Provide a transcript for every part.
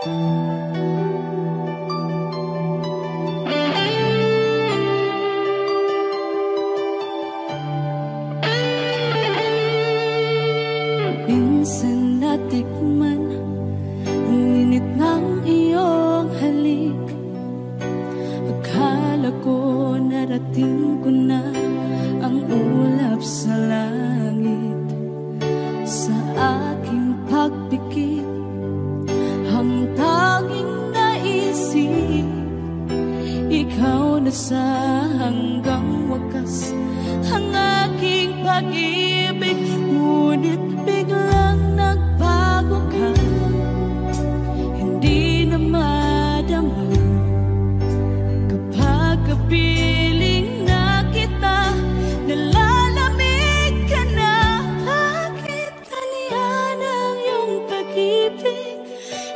Minsan natikman ang init ng iyong halik. Akala ko narating ko na ang ulap sa langit. Sa aking pagpikit, ang tanging naisip, ikaw na sa hanggang wakas ang aking pag-ibig. Ngunit biglang nagbago ka, hindi na madama kapag kapiling na kita, nalalamig ka na. Bakit kaniyan ang iyong pag-ibig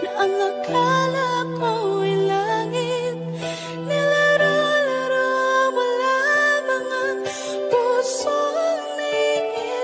na ang akala ko'y langit? Nilaro-laro mo lamang ang pusong niya.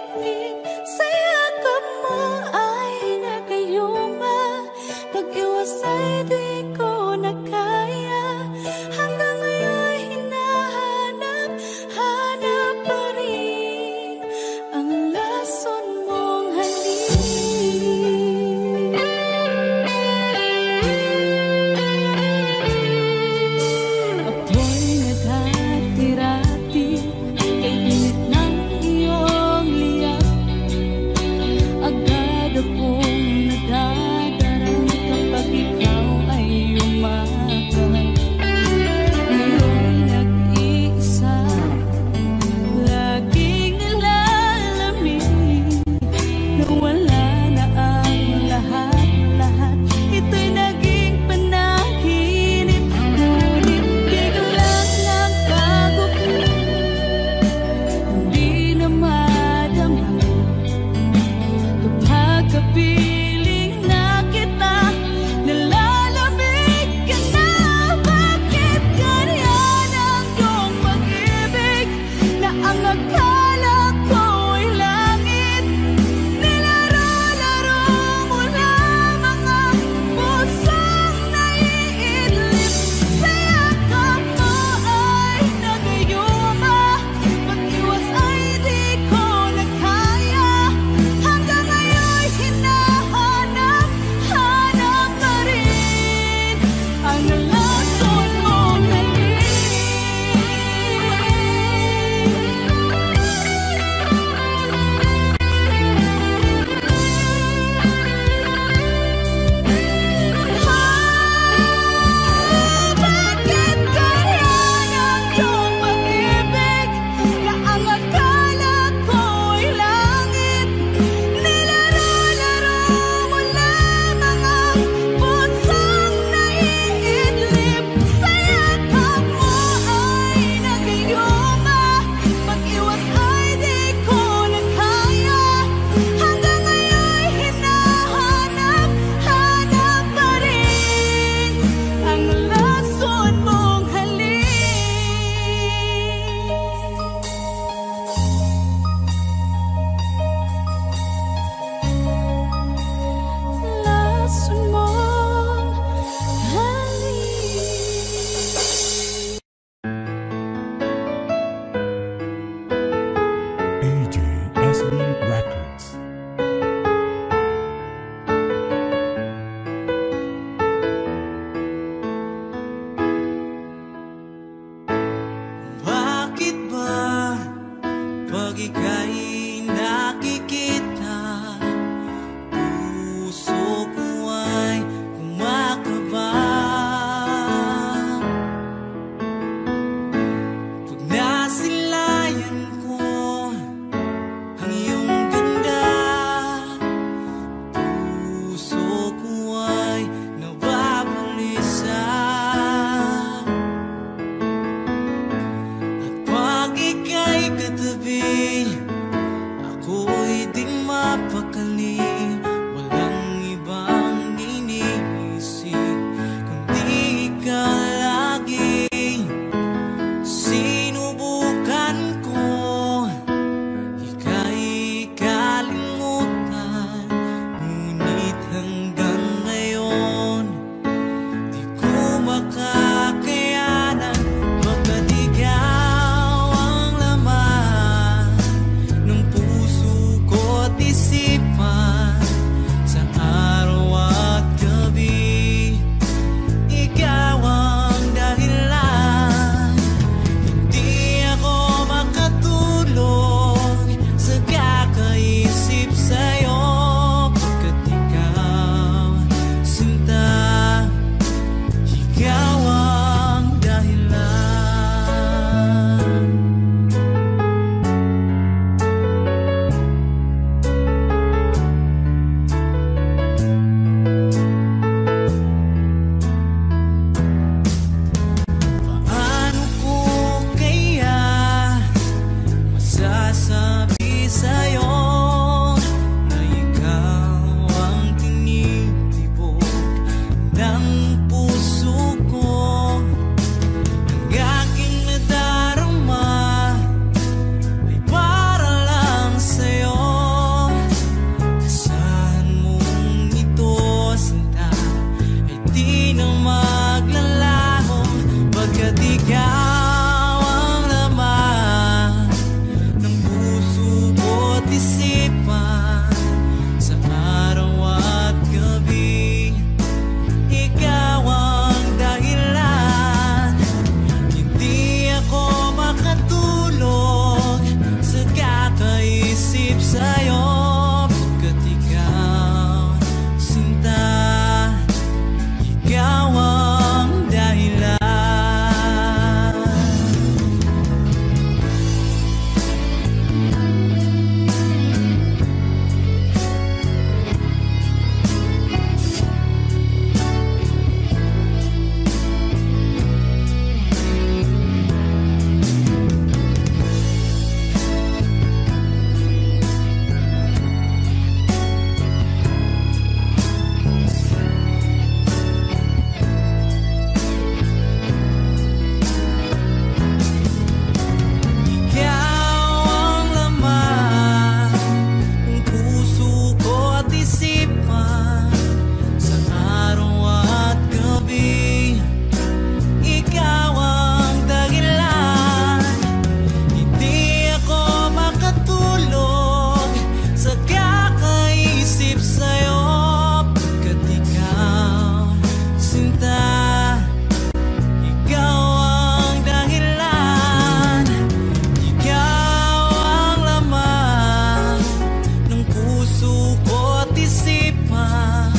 man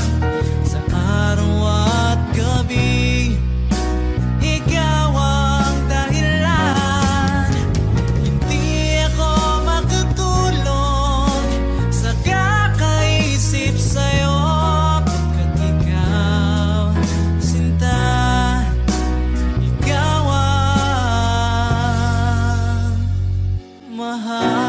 sa araw at gabi. Ikaw ang dahilan, hindi ako makatulog sa kakaisip sa'yo. Pagkat ikaw, sinta, ikaw ang mahal.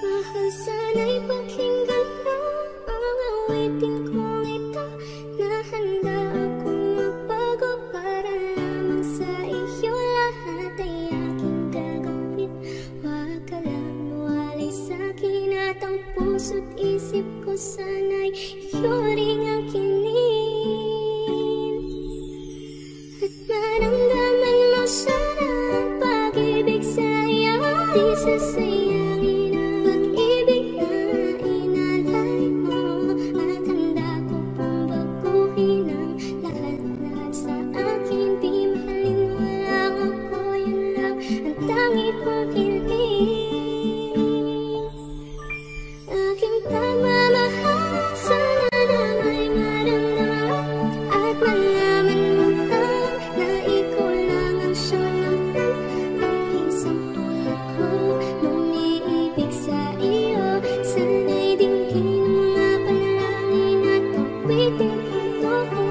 Mahal, sana'y pakinggan mo ang awitin kong ito, na handa akong magbago para lamang sa iyo. Lahat ay aking gagawin, huwag ka lang mawalay sa'kin, at ang puso't isip ko sana'y iyo ring akinin. At maramdaman mo sana ang pag-ibig sa iyo, di sasayangin ang pag-ibig na inalay mo. At handa ko pong baguhin ang lahat-lahat sa akin. Di mahalin mo lang ako, yun lang ang tangi kong hiling. Aking pagmamahal, sana lang ay maramdaman at malaman mo lang na ikaw lang ang siyang naman. Ang isang tulad ko nung niibig sa iyo, sana'y dinggin ang mga panalangin at awitin kong totoo.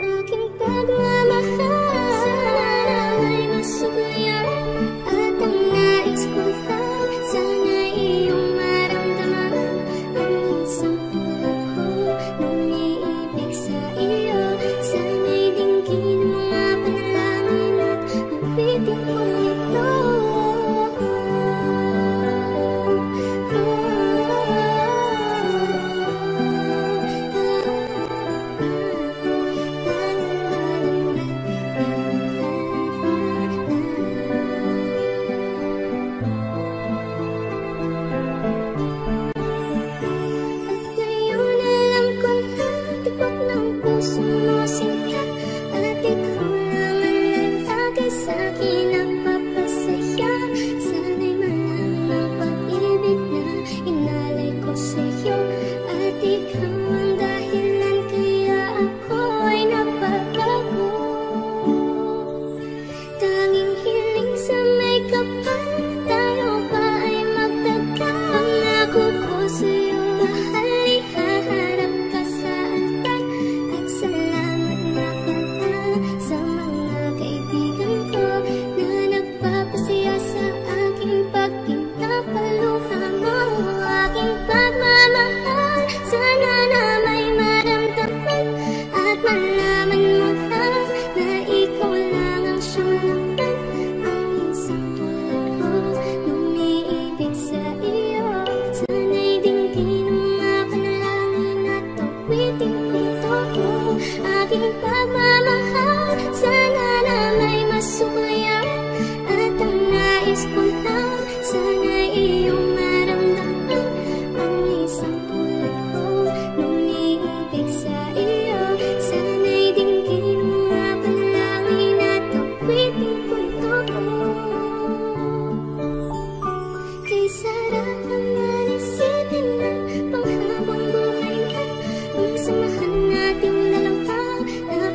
Aking pagmamahal, sana lang ay masuklayan, at ang nais ko lang, sana'y iyong maramdaman. Ang isang tulad ko nung niibig sa iyo, sana'y dinggin ang mga panalangin at awitin kong ito. At ngayon alam ko na tibok ng puso mo sinta, at ikaw lang ang lalaki sa'kin ang papasaya. Sana'y malaman ang pag-ibig na inalay ko sa'yo, at ikaw ang dahilan kaya ako ay napabago. Tanging hiling sa may kapal, tayo ba ay magtagal? Pangako ko sa'yo, mahal, ihaharap ka sa altar. At salamat nga pala sa mga kaibigan ko na nagpapasaya sa aking pagpinapaluha mo. Aking pagmamahal, sana na may maramdaman at malaman mo lang na ikaw lang ang siyang laman. Ang isang tulad ko nung niibig sa iyo, sana'y dinggin ang mga panalangin at awitin kong totoo. Aking pagmamahal, sana na may masuklayan, at ang nais ko lang, sana'y iyong maramdaman. Ang isang tulad ko nung niibig sa iyo, sana'y dinggin ang mga panalangin at awitin kong totoo. Kay sarap naman isipin na panghabang buhay na ang samahan nating dalawa, na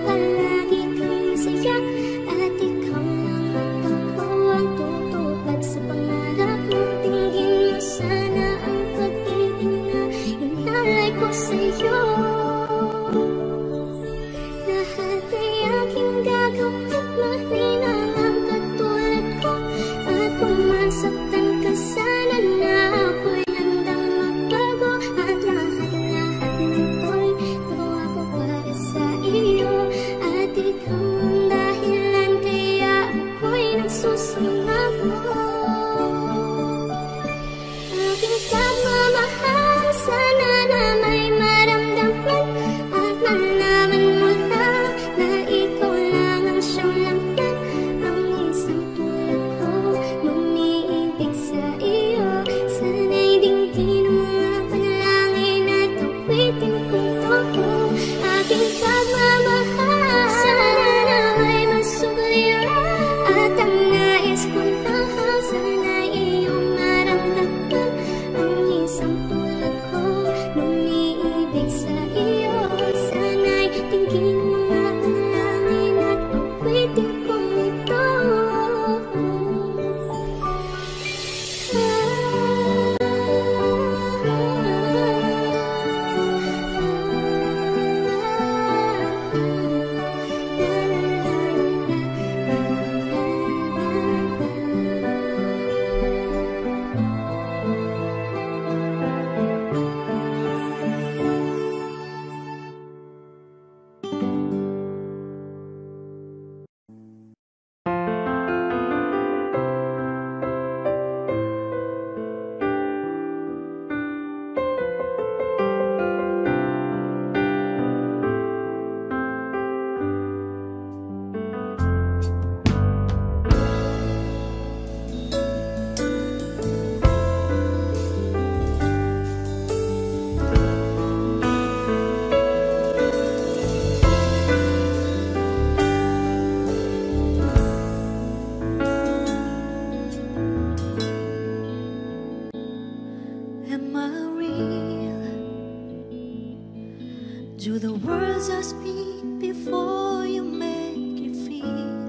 Do the words I speak before you make you feel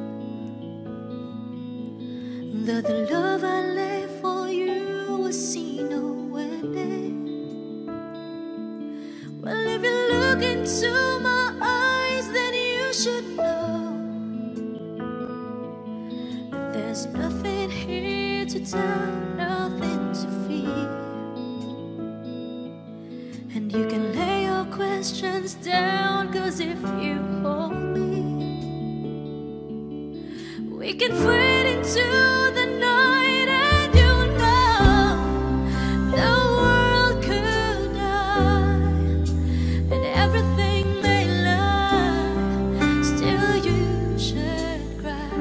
that the love I lay for you will see no ending? Well, if you look into my eyes, then you should know that there's nothing here to tell, nothing to fear. And you can lay your questions down, 'cause if you hold me, we can fade into the night. And you know the world could die and everything may lie, still you should cry.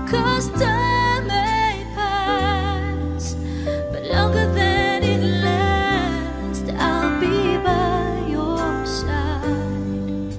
'Cause time may pass, but longer than it lasts, I'll be by your side.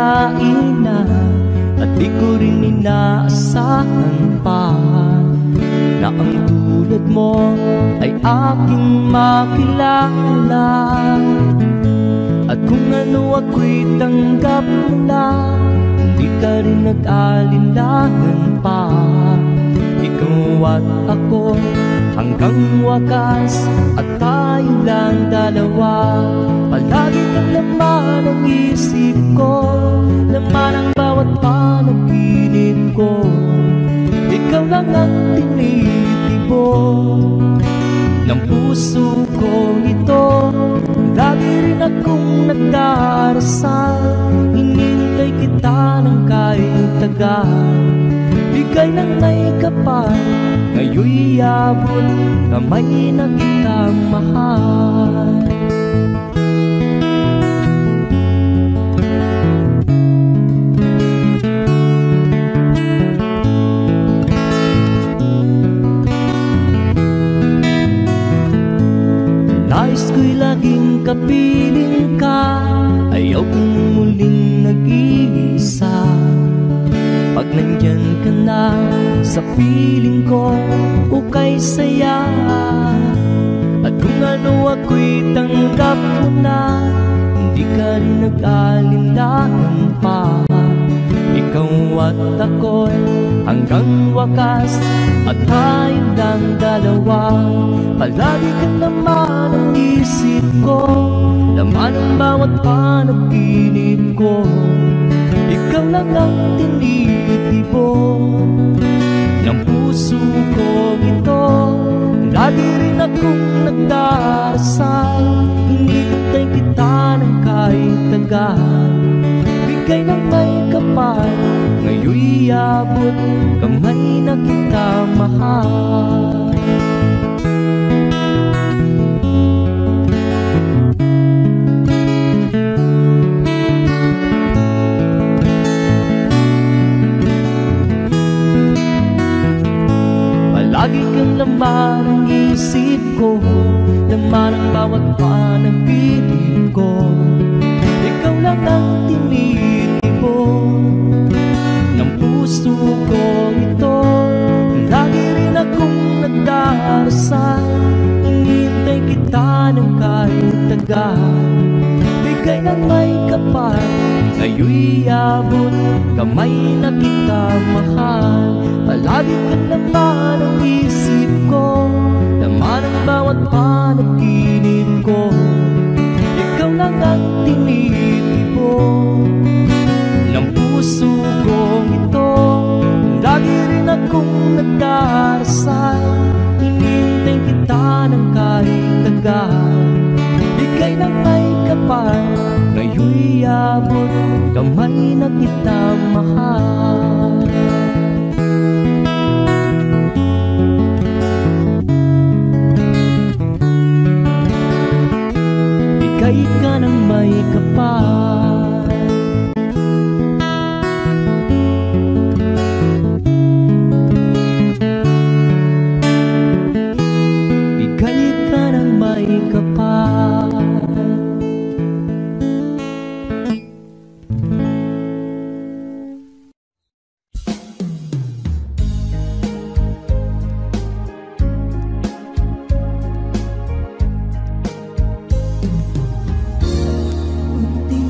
akalain na, at di ko rin inaasahan pa, na ang tulad mo ay aking makilala. At kung ano ako'y tanggap mo na, hindi ka rin nag-alinlangan pa. Ikaw at ako hanggang wakas, at tayo lang dalawa. Palagi kang laman ng isip ko, laman ang bawat panaginip ko. Ikaw lang ang tinitibok ng puso ko ito. Lagi rin akong nagdarasal, hinintay kita ng kahit tagal. Bigay ng may kapal, ngayon'y abot kamay na kitang mahal. Nais ko'y laging kapiling ka, ayaw kong muling nag-iisa. Pag nandyan ka na sa piling ko, ukay saya. At kung ano ako'y tanggap mo na, hindi ka rin nag-alinlangan pa. Ikaw at ako'y hanggang wakas, at tayo lang dalawa. Palagi ka naman ang isip ko, laman ang bawat panaginip ko. Ikaw lang ang tinitibok ng puso ko ito. Lagi rin akong nagdarasal, hinintay kita ng kahit tagal. Bigay ng may kapal, ngayon'y abot kamay na kita mahal. Palagi kang laman ng isip ko, laman ang bawat panaginip ko. Ikaw lang ang tinitibok ng puso ko ito. Lagi rin akong nagdarasal, hinintay kita ng kahit tagal. Bigay ng may kapal, ngayon'y abot kamay na kita mahal. Palagi ka naman ang isip ko, laman ang bawat panaginip ko. Ikaw lang ang tinitibok ng puso kong ito. Lagi rin akong nagdarasal, hinintay kita ng kahit tagal. Bigay ng may kapal, ngayon'y abot kamay na kita mahal. Bigay ka ng may kapal, bigay ka ng may kapal. Unting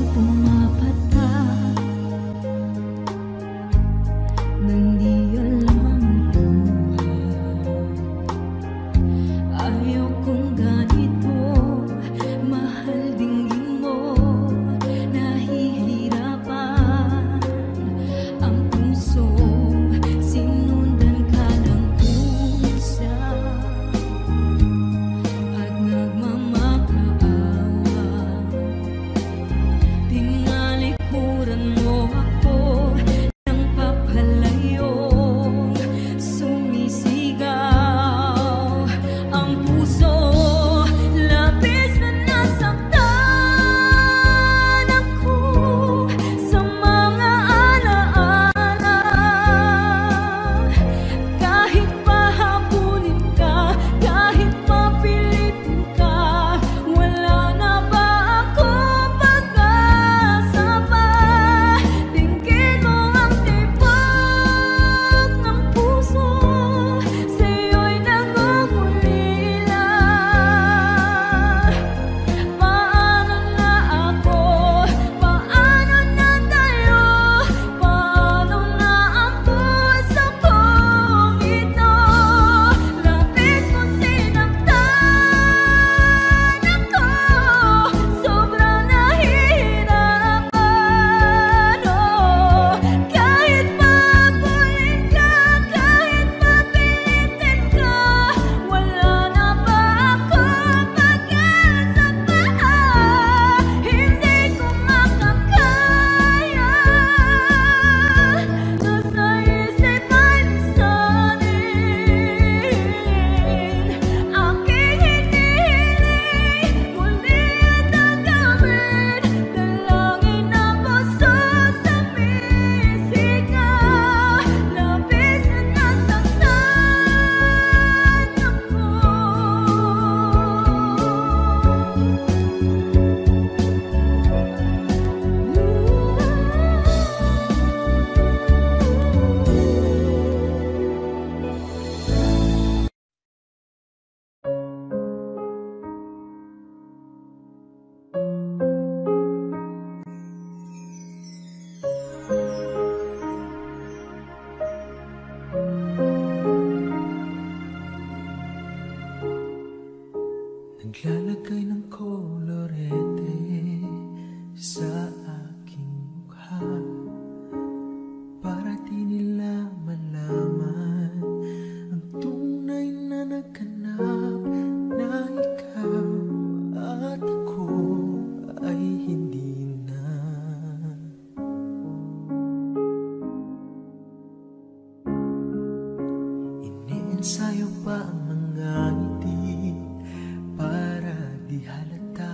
halata.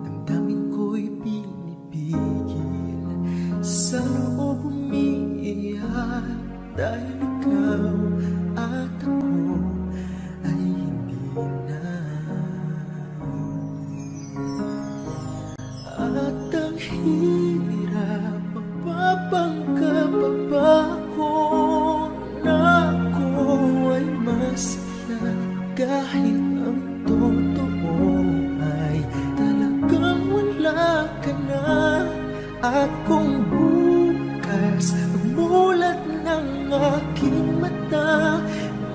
Damdamin ko'y pinipigil, sa loob umiiyak, dahil ikaw at ako ay hindi na. At ang hirap, mapapangka pa ba ko na ako ay masaya, kahit ang totoo ay talagang wala ka na. At kung bukas mulat ng aking mata,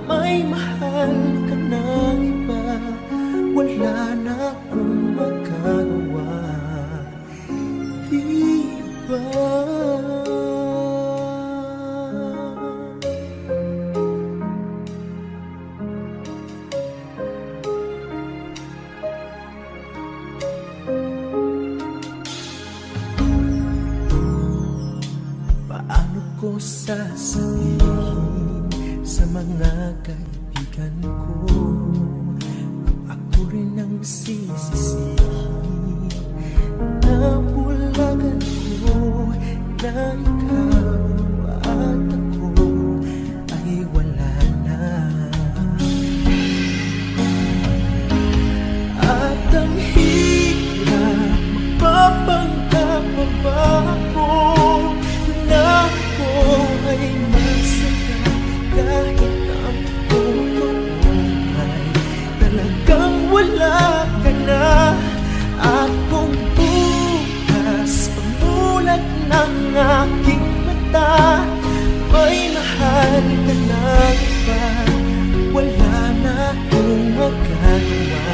may mahal ka ng iba, wala na akong magagawa, di ba? Paano ko sasabihin sa mga kaibigan ko kung ako rin ang sisisihin? Nabulagan ko na ikaw at ako ay wala na. At ang hirap, magpapangka pa ba ako na ako ay masaya, kahit ang totoo ay talagang wala ka na. At kung bukas pamulat ng aking mata, may mahal ka na iba, wala na akong magagawa,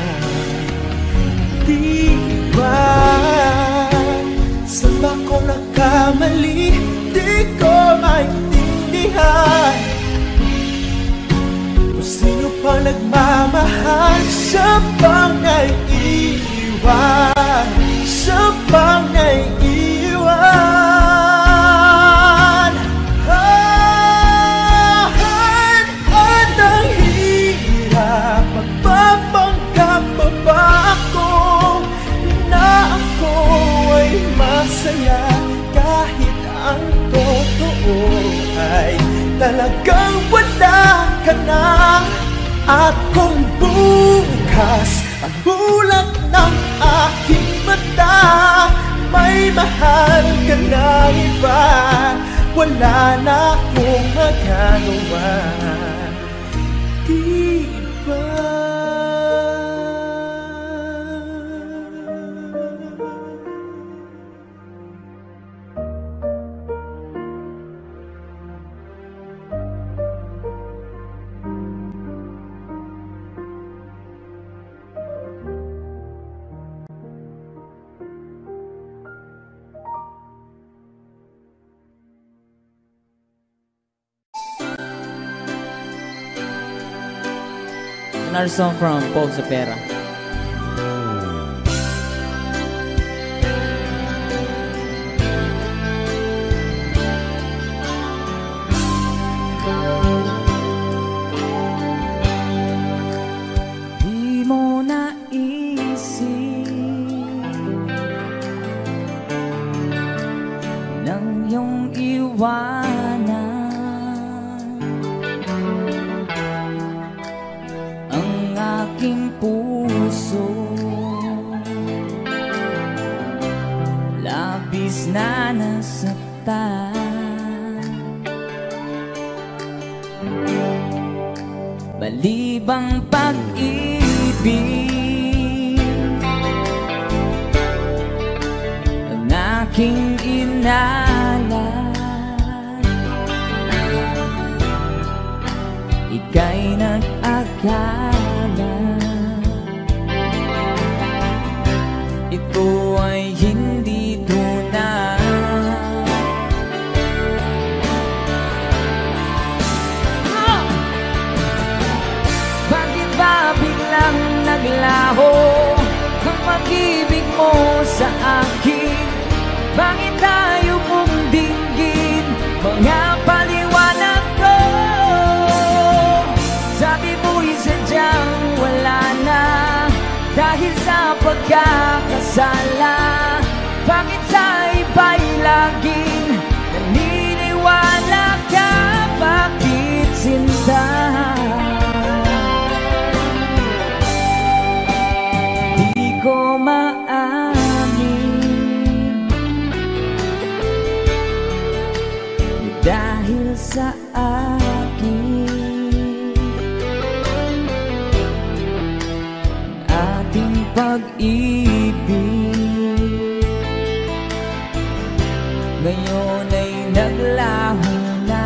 di ba? Saan ba ko nagkamali? Di ko maintindihan kung sino pa nagmamahal, siya bang naiiwan, siya bang naiiwan. At ang hirap, magpapanggap pa ba ako na ako ay masaya, kahit ang totoo ay talagang wala ka na. At kung bukas ang bulat ng aking mata, may mahal ka na iba, wala na akong magagawa, di ba? Another song from Paul Cepeda. Di mo naisip nang iyong iwanan aking puso, labis na nasaktan. Balibang pag-ibig ang aking inalan, ika'y nag-akala ito ay hindi tunay. Bakit ba biglang naglaho ang pag-ibig mo sa akin? Bakit tayo mong dinggin mga paliwanag ko? Sabi mo'y sadyang wala na dahil sa pagkakasala. Bakit sa iba'y laging naniniwala ka? Bakit sinta? Di ko maamin dahil sa akin ating pag-ibig ngayon ay naglaho na.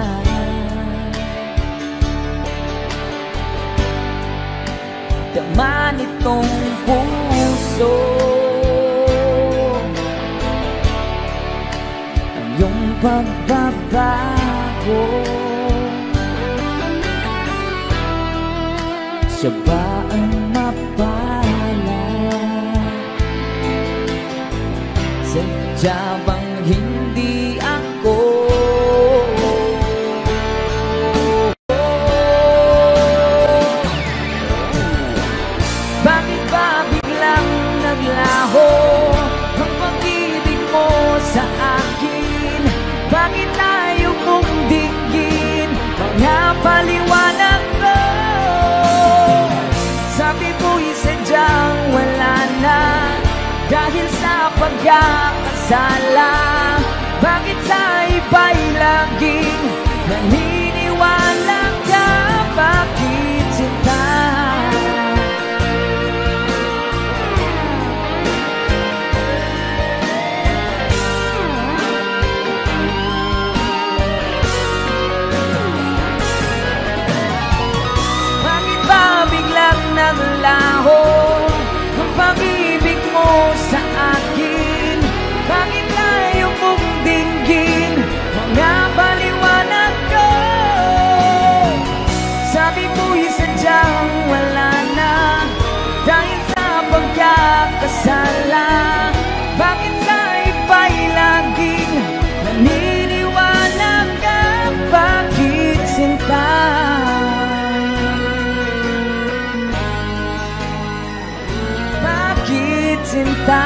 Tama nitong puso ang iyong pagbabago. Siya ba ang mapalad? Sadya bang hindi ako? Bakit ba biglang naglaho ang pag-ibig mo sa akin? Bakit tayo mong dinggin mga paliwanag ko? Sabi mo'y sadyang wala na dahil sa pagkakasala. Bakit sa iba'y laging naniniwala ka? Bakit sinta? Bakit ba biglang naglaho ang pag-ibig mo sa akin? Bakit tayo mong dinggin mga paliwanag ko? Sabi mo'y sadyang wala na dahil sa pagkakasala. Bakit sa iba'y laging naniniwala ka? Bakit sinta? Bakit sinta?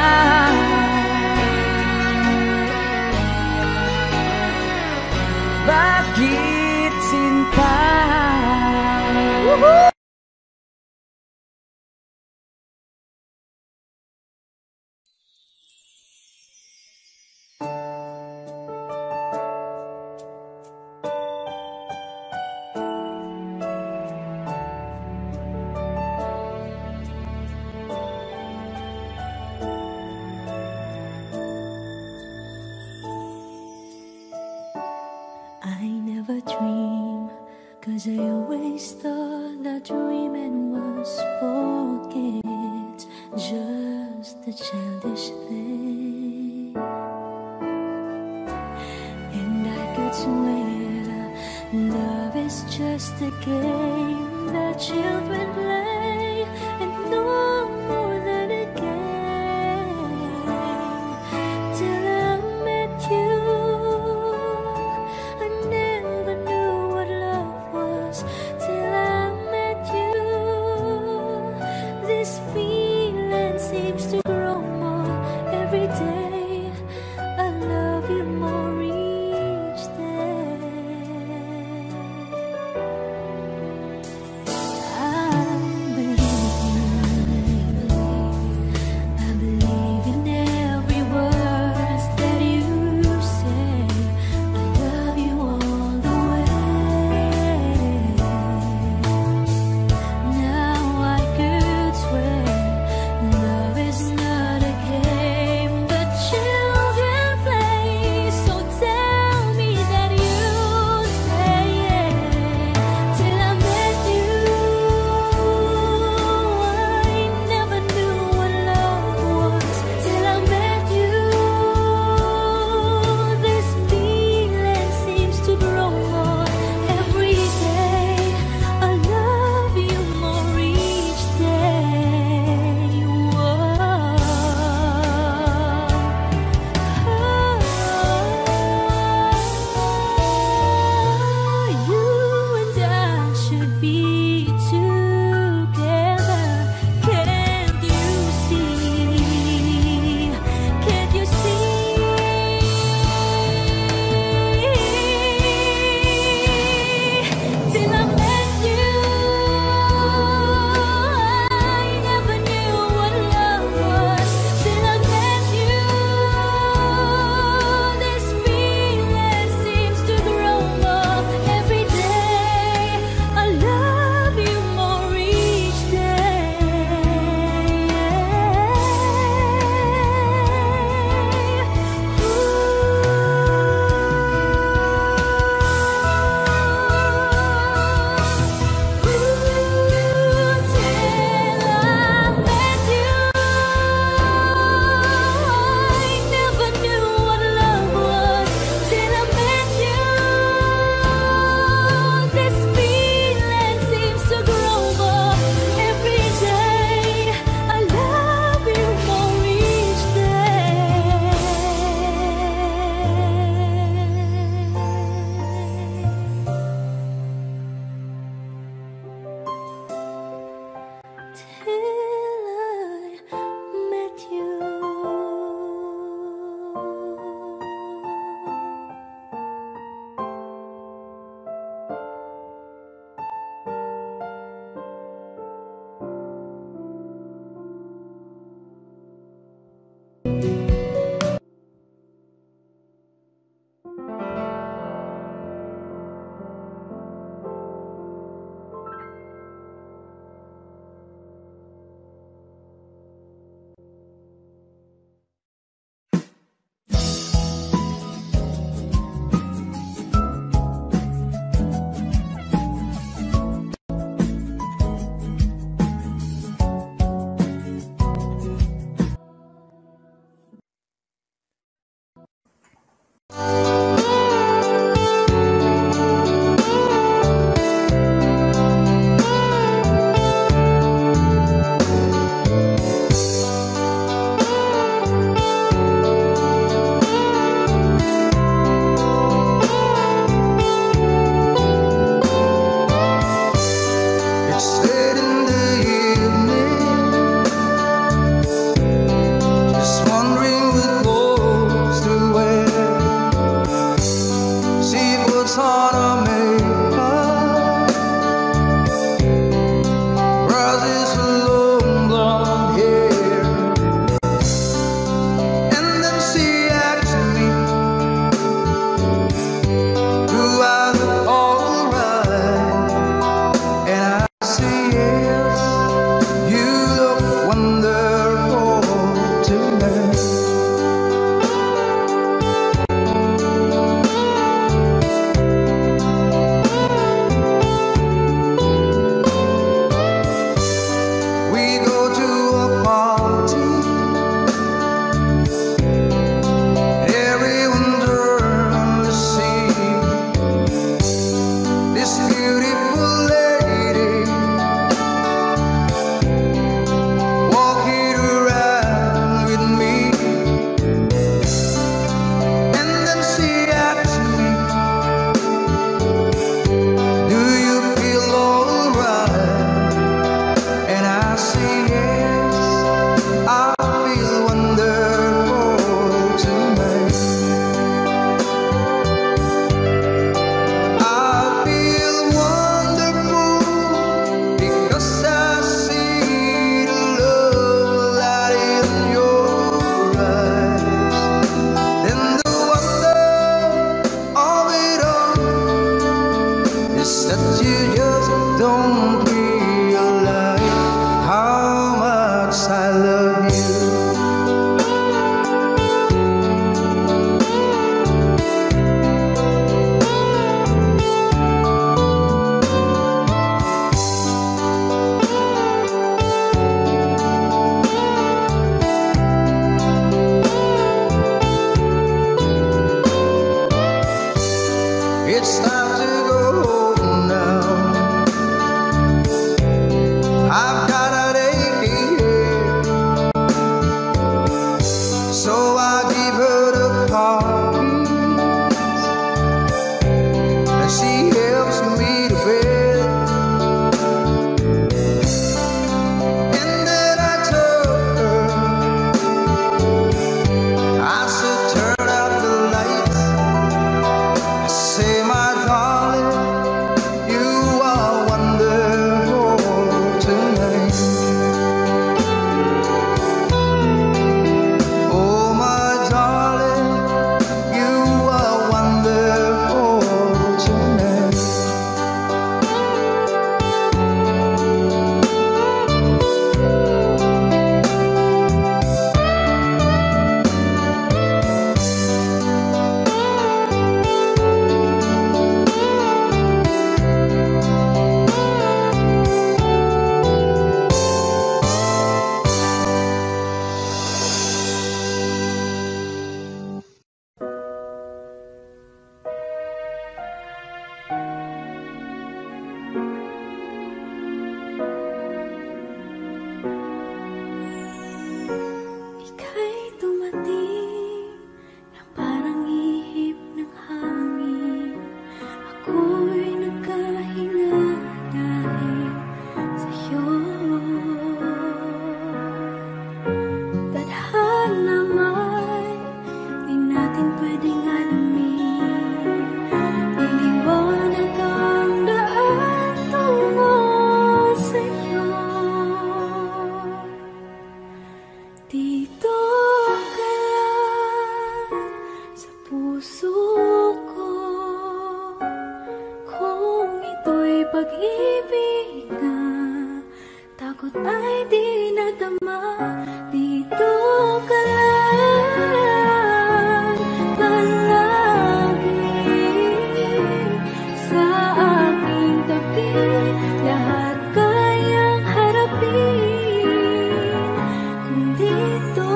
Bakit sinta? Woohoo! I never dream, 'cause I always thought that dreaming was forget, just a childish thing. And I could swear love is just a game that children play, and no more than a game. Till I met you, I never knew what love was. Till I met you, this feeling seems to grow more every day. I love you more each day. I believe in every word that you say. I love you all the way. Now I could swear love is not It's time to go home now. I've got an aching head, so I give her the cards, and she helps me to bed. And then I told her, I said, turn out the lights. Say, my darling, you are wonderful tonight. Oh, my darling, you are wonderful tonight. Ika'y dumating na parang ihip ng hangin. Ako'y nagkahinga dahil sa'yo. Tadhana may di natin pwedeng alamin. Liliwanag ang daan tungo sa'yo. Dito ka lang sa puso ko. Kung ito'y pag-ibig na, takot ay di nadama. Dito ka lang palagi sa aking tabi. Lahat kayang harapin kung dito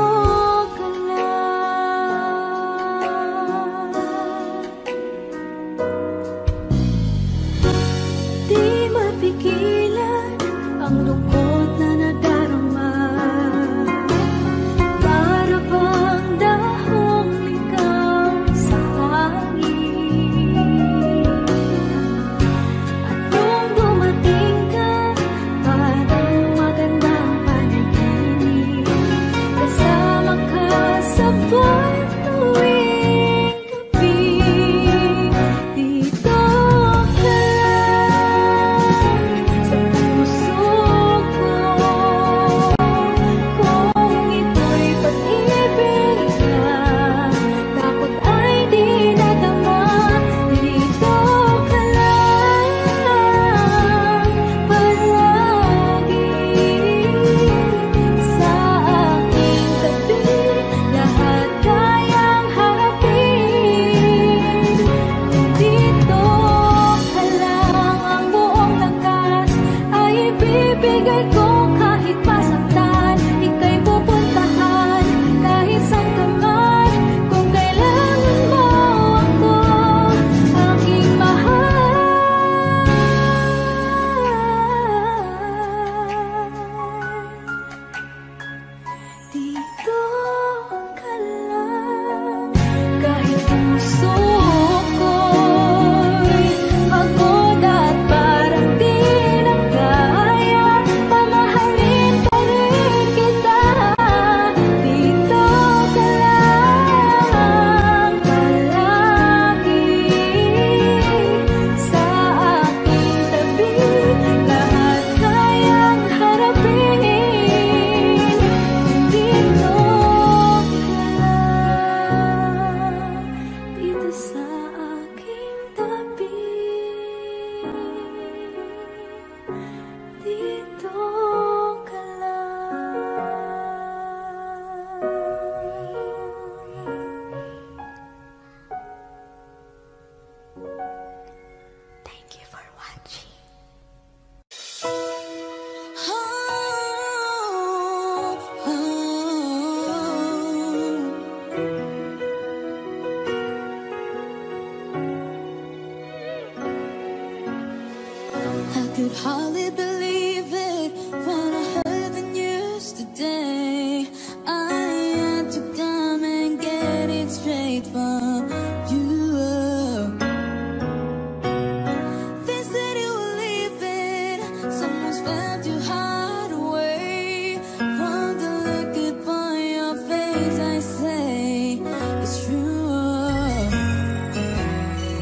could hardly believe it when I heard the news today. I had to come and get it straight from you. They said you were leaving, someone's felt your heart away. From the look upon your face, I say it's true.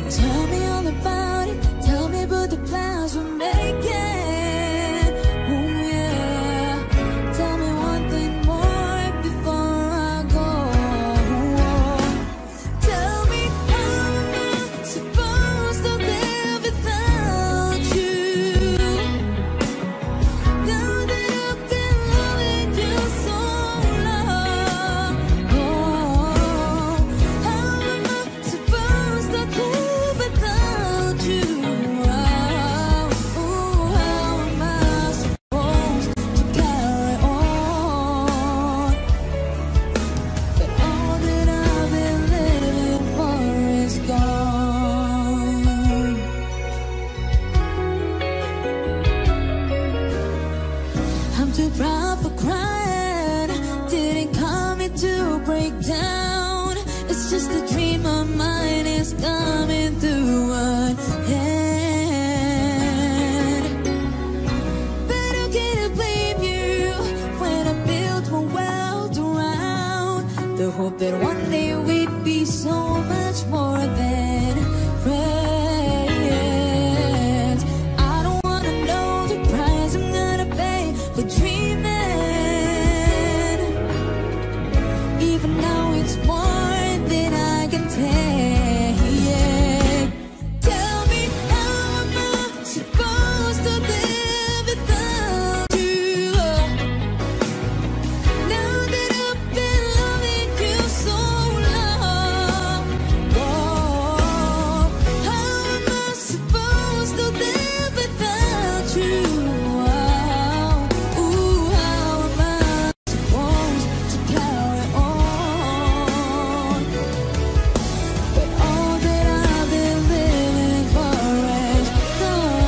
Tell me all about it, tell me about the plans we're making. Oh yeah, tell me one thing more before I go. Tell me how am I supposed to live without you? Now that I've been loving you so long, how am I supposed to live without you? How am I supposed to carry on? But all that I've been living for is gone. I'm too proud for crying. Didn't come here to break down. It's just a dream of mine is coming through one hand. But how can I blame you when I built my world around the hope that one day we'd be so much more than friends? I don't wanna know the price I'm gonna pay for dreaming. Even now it's more than I can take. Tell me how am I supposed to live without you? Now that I've been loving you so long, how am I supposed to live without you? How am I supposed to carry on? But all that I've been living for is gone.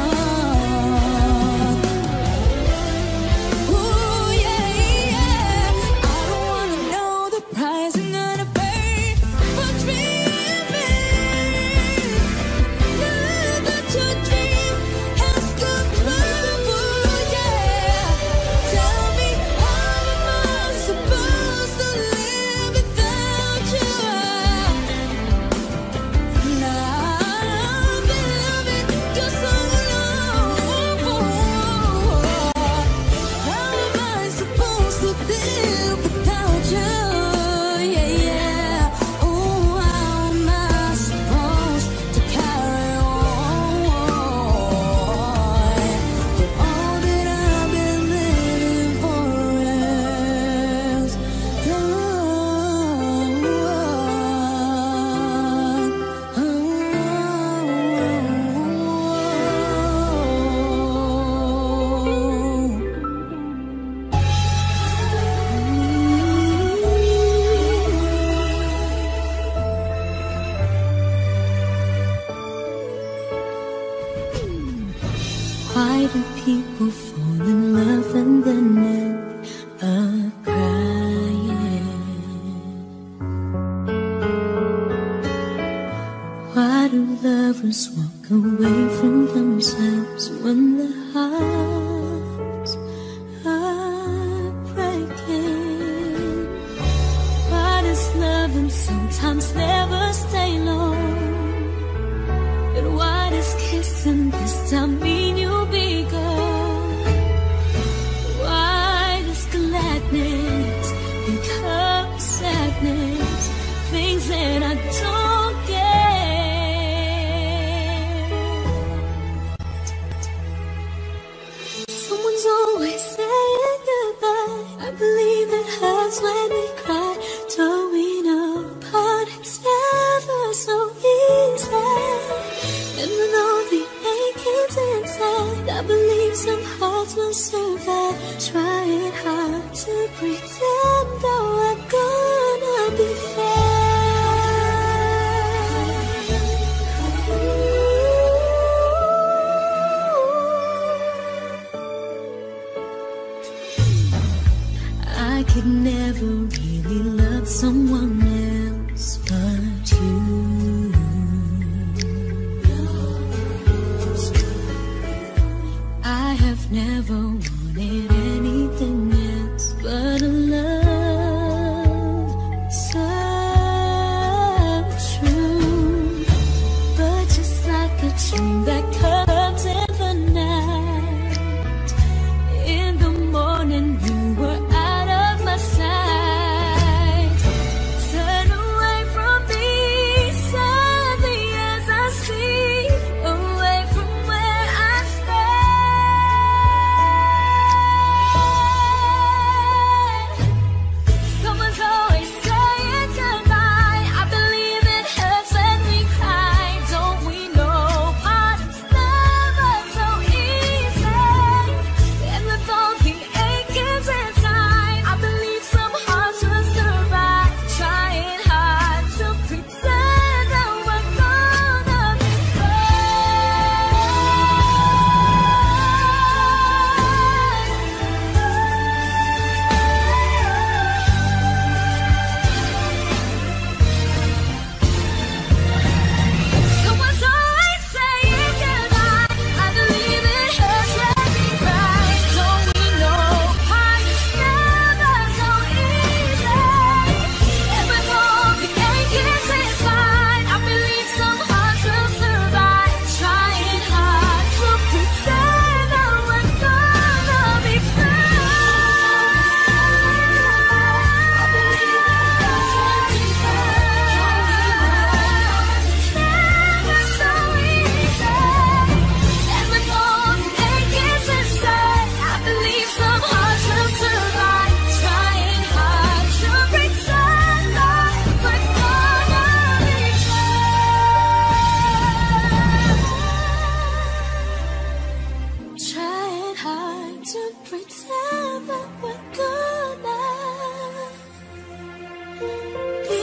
Ooh, yeah, yeah. I don't wanna know the price I'm gonna pay for dreaming. Now that your dream has come true, yeah. Tell me how am I supposed to live without you? Now I've been loving you so long. How am I supposed to live without you? Yeah, yeah. Oh, how am I supposed to carry on? But all that I've been living for is Why do people fall in love and then end up crying? Why do lovers walk away from themselves when their hearts are breaking? Why does loving sometimes never stay long? And why does kissing this time mean you'll be gone? Why does gladness become sadness? Things that I don't get. Someone's always saying goodbye. I believe it hurts when we cry. Torn apart, it's never so easy. never really loved someone else but you. I have never wanted anything else but a love so true. But just like a dream that comes in the night, in the morning you were out of my sight. Turn away from me, sadly as I see, away from where I stand. Someone's always saying goodbye. I believe it hurts when we cry. Don't we know part it's never so easy? And with all the achings inside, I believe some hearts will survive. Trying hard to pretend that we're gonna be Someone's always saying goodbye. I believe it hurts when we cry. Don't we know part is never so easy? And with all the achings inside, I believe some hearts will survive. Trying hard to pretend that we're gonna be I believe it hurts when we never so easy. And with all the achings inside, I believe some hearts will survive. Trying hard to pretend that we're gonna be Trying hard to pretend that we're gonna be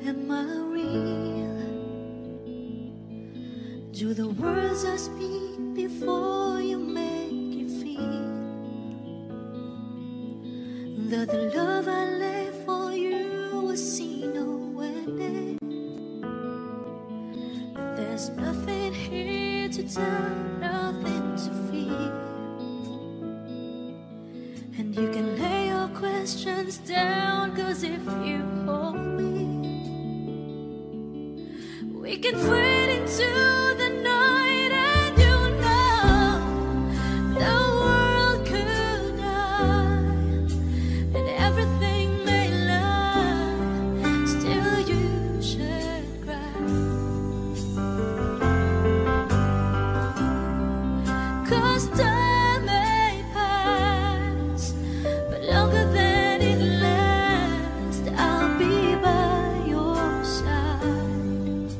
Am I real? Do the words I speak before you make you feel that the love I lay for you will see no end? There's nothing here to tell, nothing to feel, and you can lay your questions down, 'cause if you hold me, we can fade into the night, and you know the world could die and everything may lie, still you should cry. 'Cause time may pass, but longer than it lasts, I'll be by your side.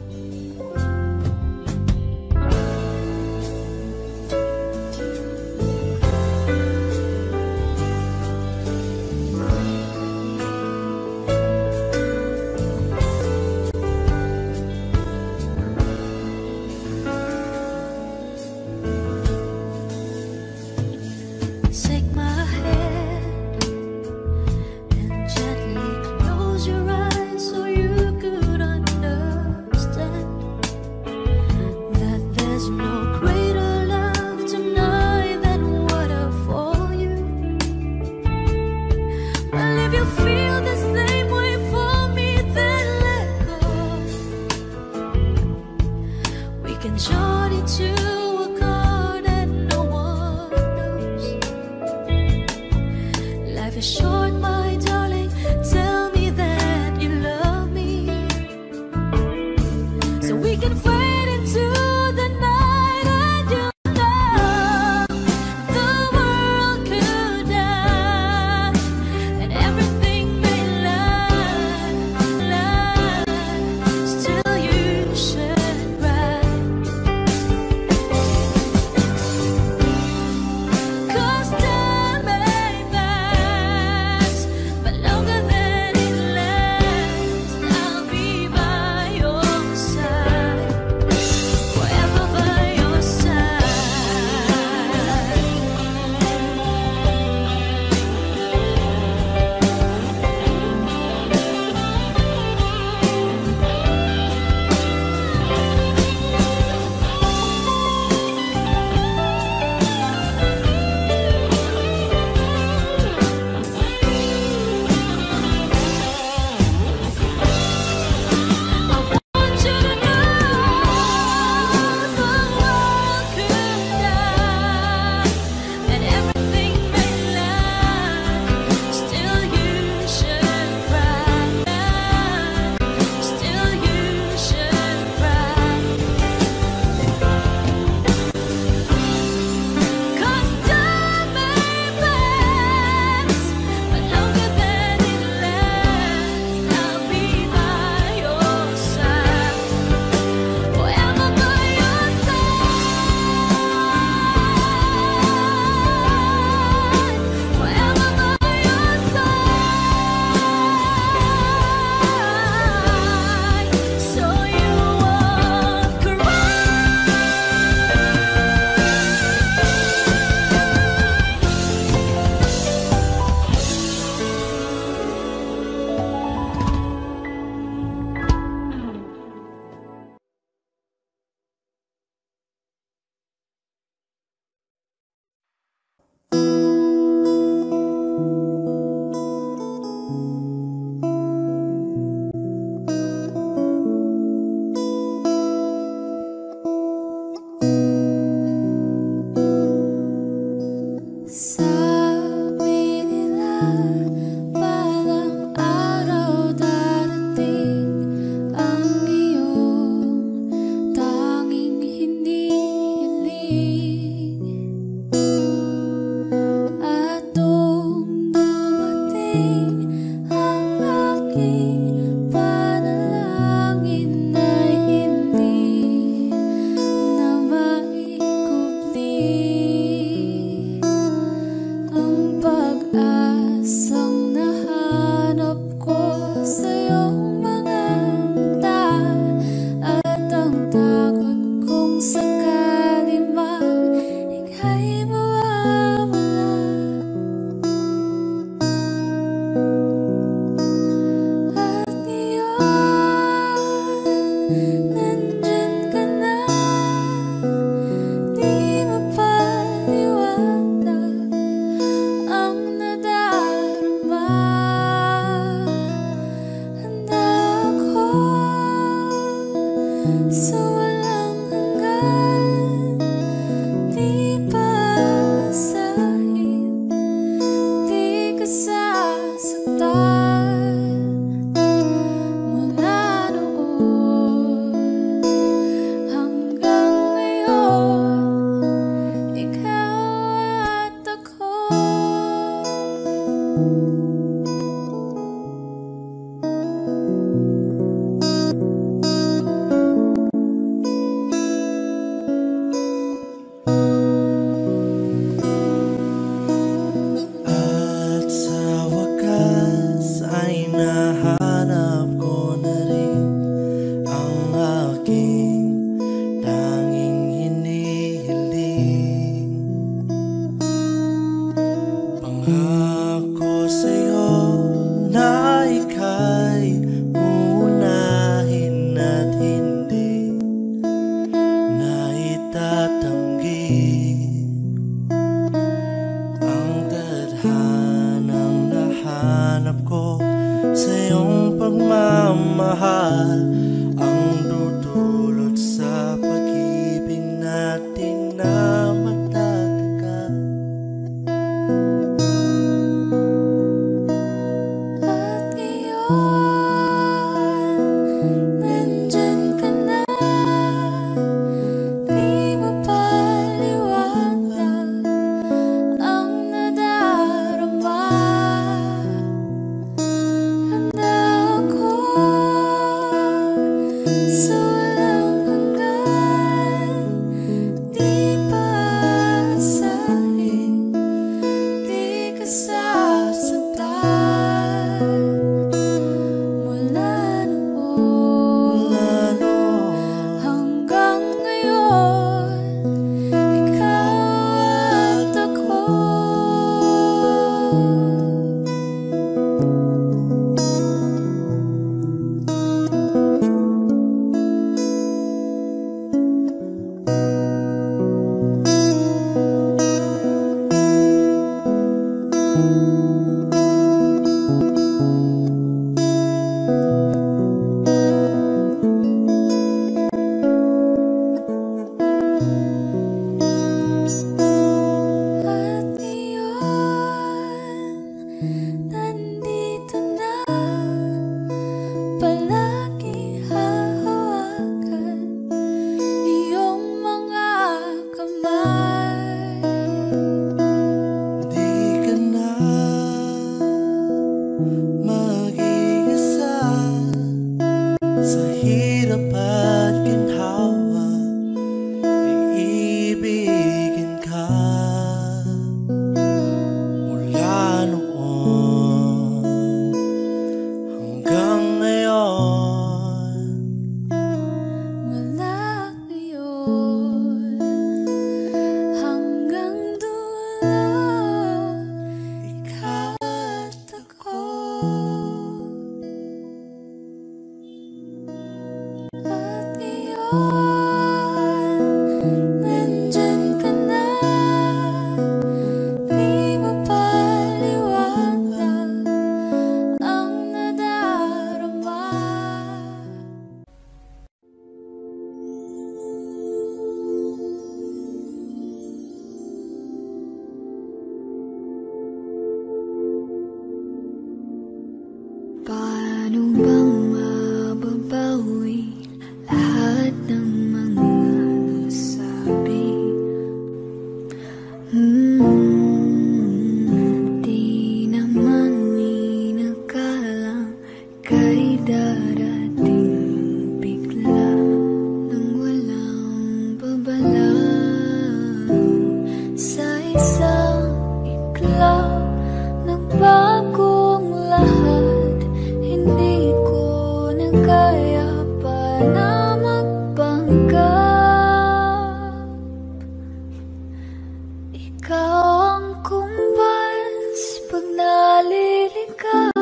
Ikaw ang kumpas pag naliligaw,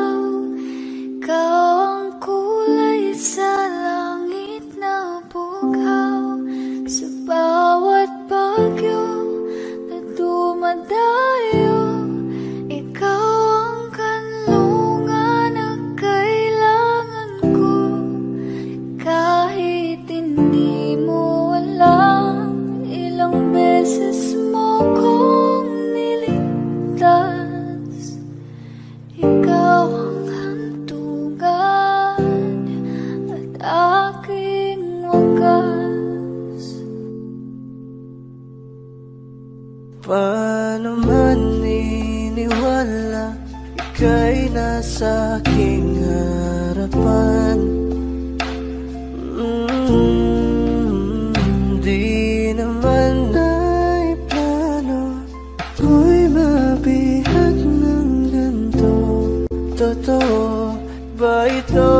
ikaw ang kulay sa langit na bughaw. Sa bawat bagyo na dumadayo, ikaw ang kanlungan na kailangan ko. Kahit hindi mo alam, ilang beses mo kong niligtas. Ikaw ang hantungan at aking wagas. Paano man iniwala, ika'y nasa aking harapan. Di naman ay plano ko'y mabihag ng ganito. Totoo ba ito?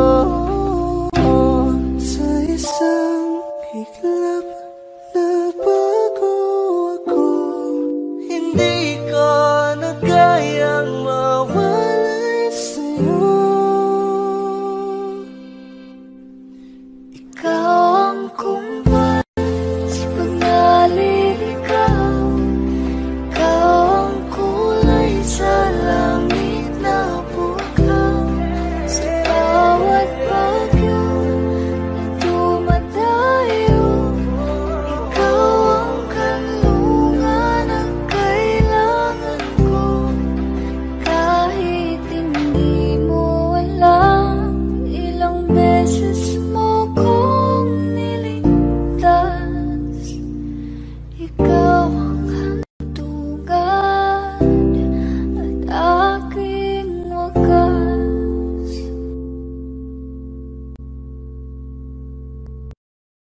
Sa isang iglap nagbago ako. Hindi ko na kayang mawalay sa'yo. Ikaw ang kumpas pag naliligaw, ikaw ang kulay sa langit na bughaw. Sa bawat bagyo na dumadayo, ikaw ang kanlungan na kailangan ko. Kahit hindi